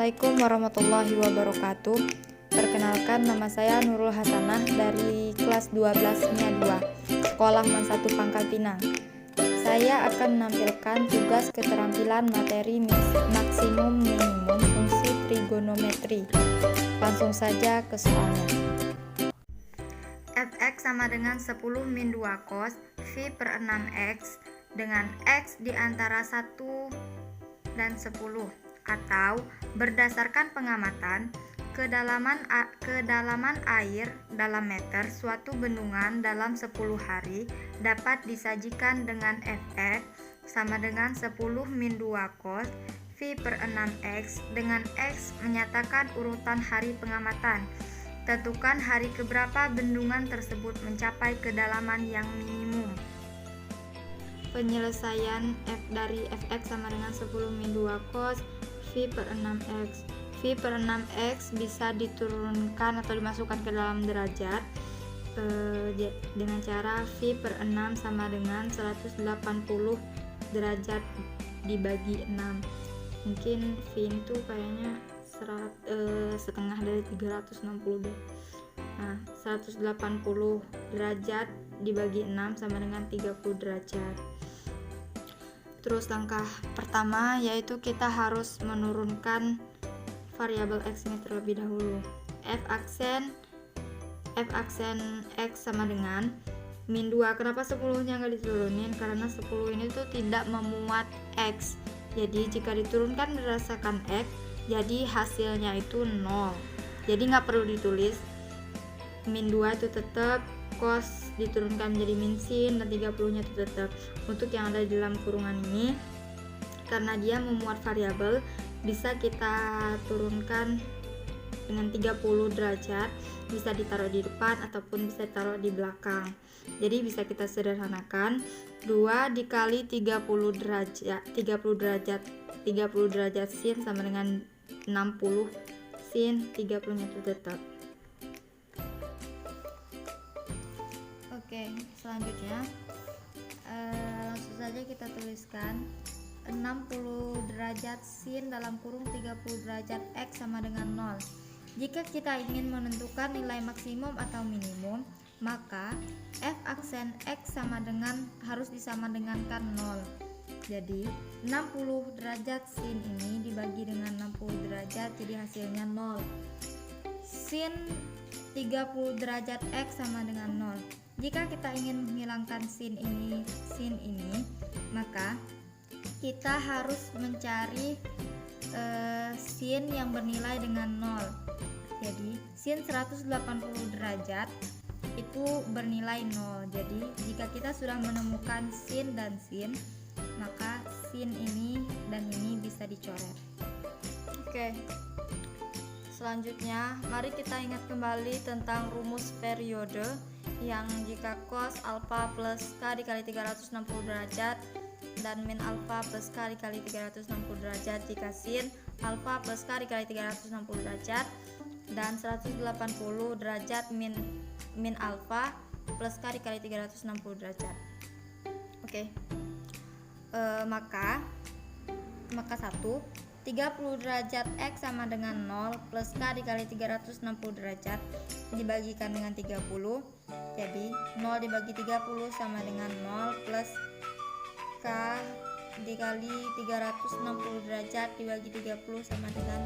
Assalamualaikum warahmatullahi wabarakatuh. Perkenalkan, nama saya Nurul Hasanah dari kelas 12 MIA 2, Sekolah MAN 1 Pangkal Pinang. Saya akan menampilkan tugas keterampilan materi maksimum minimum fungsi trigonometri. Langsung saja ke soalnya. Fx sama dengan 10 min 2 cos V per 6x dengan x di antara 1 dan 10, atau berdasarkan pengamatan kedalaman air dalam meter suatu bendungan dalam 10 hari dapat disajikan dengan Fx sama dengan 10 min 2 cos V per 6x dengan x menyatakan urutan hari pengamatan. Tentukan hari keberapa bendungan tersebut mencapai kedalaman yang minimum. Penyelesaian F dari Fx sama dengan 10 min 2 cos V per 6x. V per 6x bisa diturunkan atau dimasukkan ke dalam derajat dengan cara V per 6 sama dengan 180 derajat dibagi 6. Mungkin V itu kayaknya setengah dari 360 deh. Nah, 180 derajat dibagi 6 sama dengan 30 derajat. Terus langkah pertama yaitu kita harus menurunkan variabel x ini terlebih dahulu. F aksen x sama dengan min 2. Kenapa 10-nya nggak diturunin? Karena 10 ini tuh tidak memuat x. Jadi jika diturunkan berdasarkan x, jadi hasilnya itu 0. Jadi nggak perlu ditulis. Min 2 itu tetap, cos diturunkan menjadi min sin, dan 30-nya itu tetap. Untuk yang ada di dalam kurungan ini, karena dia memuat variabel, bisa kita turunkan dengan 30 derajat, bisa ditaruh di depan ataupun bisa ditaruh di belakang. Jadi bisa kita sederhanakan, 2 dikali 30 derajat sin sama dengan 60 sin, 30-nya itu tetap. Oke, selanjutnya langsung saja kita tuliskan 60 derajat sin dalam kurung 30 derajat x sama dengan 0. Jika kita ingin menentukan nilai maksimum atau minimum, maka f aksen x sama dengan harus disama dengankan 0. Jadi 60 derajat sin ini dibagi dengan 60 derajat, jadi hasilnya 0. Sin 30 derajat x sama dengan 0. Jika kita ingin menghilangkan sin ini, maka kita harus mencari sin yang bernilai dengan 0. Jadi sin 180 derajat itu bernilai 0. Jadi jika kita sudah menemukan sin dan sin, maka sin ini dan ini bisa dicoret. Oke. Selanjutnya, mari kita ingat kembali tentang rumus periode yang jika cos alfa plus k dikali 360 derajat dan min alfa plus k dikali 360 derajat, jika sin alfa plus k dikali 360 derajat dan 180 derajat min alfa plus k dikali 360 derajat. Oke. Maka 30 derajat x sama dengan 0 plus k dikali 360 derajat dibagikan dengan 30. Jadi 0 dibagi 30 sama dengan 0 plus k dikali 360 derajat dibagi 30 sama dengan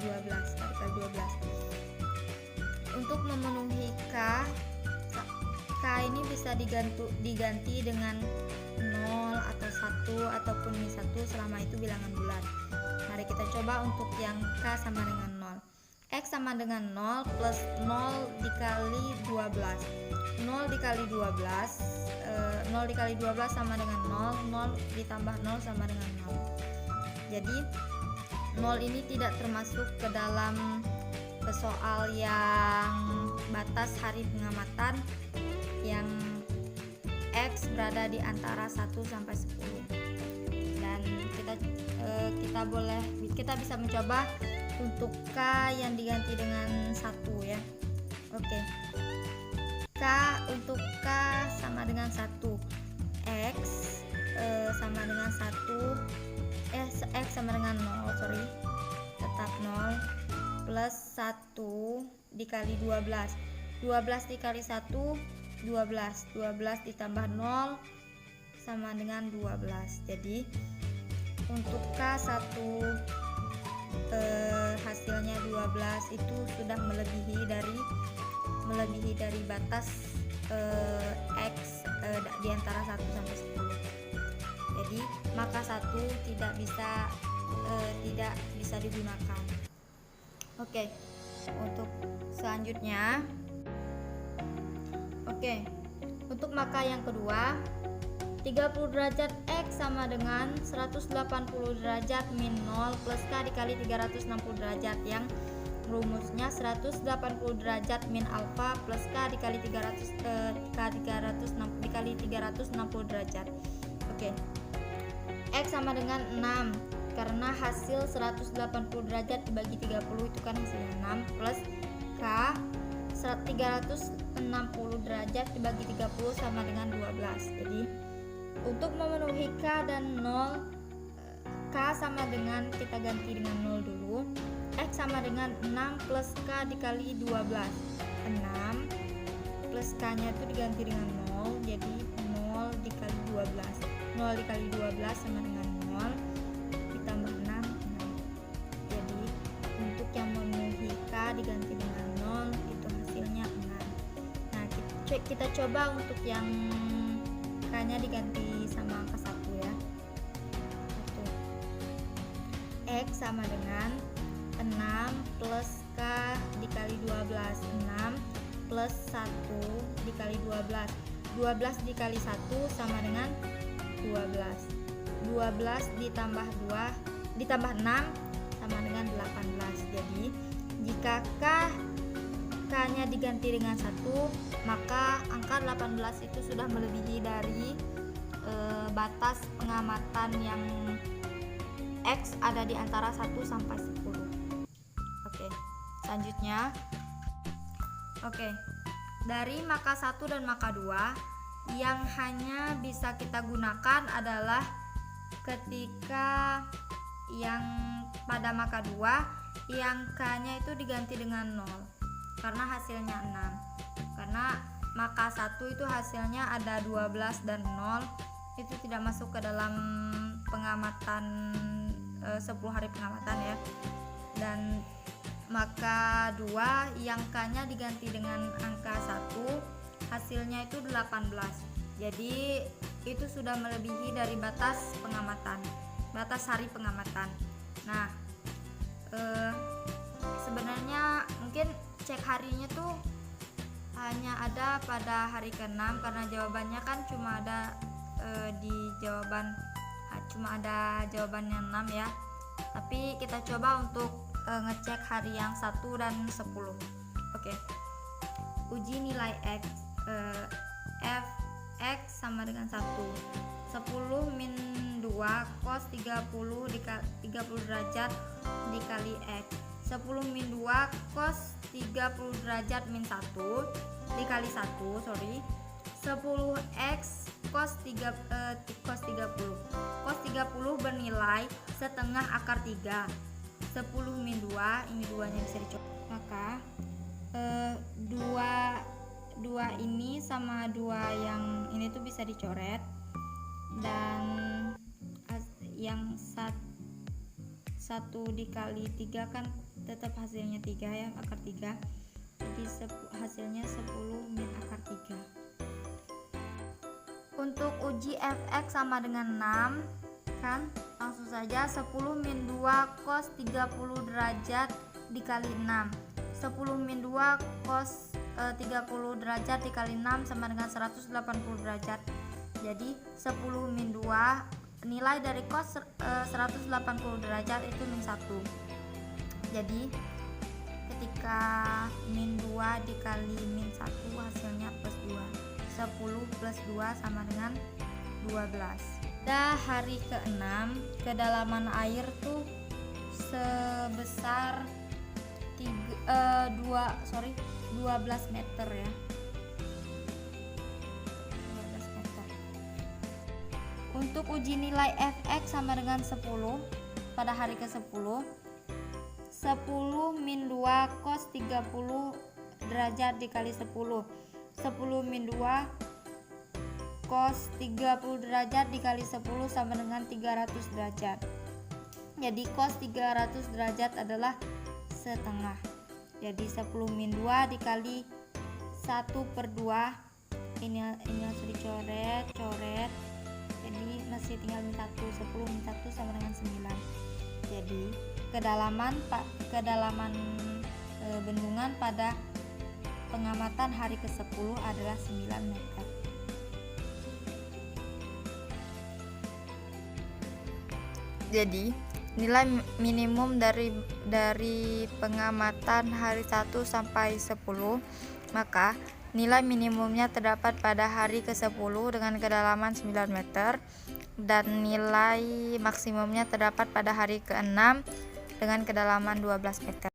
12, k dikali 12. Untuk memenuhi k ini bisa diganti dengan 0 atau 1 ataupun min 1 selama itu bilangan bulat. Mari kita coba untuk yang k sama dengan 0. X sama dengan 0 plus 0 dikali 12. 0 dikali 12 sama dengan 0. 0 ditambah 0 sama dengan 0. Jadi 0 ini tidak termasuk ke dalam soal yang batas hari pengamatan yang X berada di antara 1 sampai 10. Dan kita bisa mencoba untuk K yang diganti dengan 1 ya. Oke. Untuk K sama dengan 1. X sama dengan 1. X sama dengan 0, 0 plus 1 dikali 12. 12 dikali 1 12. 12 ditambah 0 sama dengan 12. Jadi untuk K1 hasilnya 12 itu sudah melebihi dari batas X di antara 1 sampai 10. Jadi maka 1 tidak bisa digunakan. Oke. Untuk selanjutnya, untuk maka yang kedua, 30 derajat X sama dengan 180 derajat min 0 plus K dikali 360 derajat, yang rumusnya 180 derajat min alfa plus K dikali 360 derajat. X sama dengan 6 karena hasil 180 derajat dibagi 30 itu kan hasilnya 6, plus K 360 derajat dibagi 30 sama dengan 12. Jadi untuk memenuhi K dan 0, K sama dengan, kita ganti dengan 0 dulu. X sama dengan 6 plus K dikali 12. 6 plus K nya itu diganti dengan 0, jadi 0 dikali 12. 0 dikali 12 sama dengan 0 ditambah 6. Jadi untuk yang memenuhi K diganti dengan 0 itu hasilnya 6. Nah, kita coba untuk yang K nya diganti sama angka 1 ya. X sama dengan 6 plus K dikali 12. 6 plus 1 dikali 12. 12 dikali 1 sama dengan 12. 12 ditambah 2 ditambah 6 sama dengan 18. Jadi jika K nya diganti dengan 1, maka angka 18 itu sudah melebihi dari batas pengamatan yang X ada di antara 1 sampai 10. Selanjutnya, dari maka 1 dan maka 2 yang hanya bisa kita gunakan adalah ketika yang pada maka 2 yang K-nya itu diganti dengan 0 karena hasilnya 6. Karena maka 1 itu hasilnya ada 12 dan 0, itu tidak masuk ke dalam pengamatan 10 hari pengamatan ya. Dan maka 2 yang K-nya diganti dengan angka 1 hasilnya itu 18. Jadi itu sudah melebihi dari batas pengamatan, batas hari pengamatan. Nah, sebenarnya mungkin cek harinya tuh hanya ada pada hari ke-6 karena jawabannya kan cuma ada cuma ada jawabannya 6 ya. Tapi kita coba untuk ngecek hari yang 1 dan 10. Uji nilai X, f X sama dengan 1. 10 min 2 cos 30 derajat dikali X. 10 min 2 cos 30 derajat min 1 dikali 1, 10x cos 30. Cos 30 bernilai setengah akar 3. 10 min 2, ini 2 nya bisa dicoret. Maka 2 ini sama 2 yang ini tuh bisa dicoret, dan yang 1 dikali 3 kan tetap hasilnya 3 ya, akar 3. Jadi hasilnya 10 min akar 3. Untuk uji fx sama dengan 6 kan, langsung saja 10 min 2 cos 30 derajat dikali 6. 10 min 2 cos 30 derajat dikali 6 sama dengan 180 derajat. Jadi 10 min 2, nilai dari cos 180 derajat itu min 1. Jadi ketika min 2 dikali min 1 hasilnya plus 2. 10 plus 2 sama dengan 12. Dah hari ke-6, kedalaman air tuh sebesar 12 meter ya. 12 meter. Untuk uji nilai fx sama dengan 10 pada hari ke-10, 10 min 2 cos 30 derajat dikali 10. 10 min 2 cos 30 derajat dikali 10 sama dengan 300 derajat. Jadi cos 300 derajat adalah setengah. Jadi 10 min 2 dikali 1/2. Ini langsung dicoret. Jadi masih tinggal min 1. 10 min 1 sama dengan 9. Jadi kedalaman bendungan pada pengamatan hari ke-10 adalah 9 meter. Jadi nilai minimum dari pengamatan hari 1 sampai 10, maka nilai minimumnya terdapat pada hari ke-10 dengan kedalaman 9 meter dan nilai maksimumnya terdapat pada hari ke-6 dengan kedalaman 12 meter.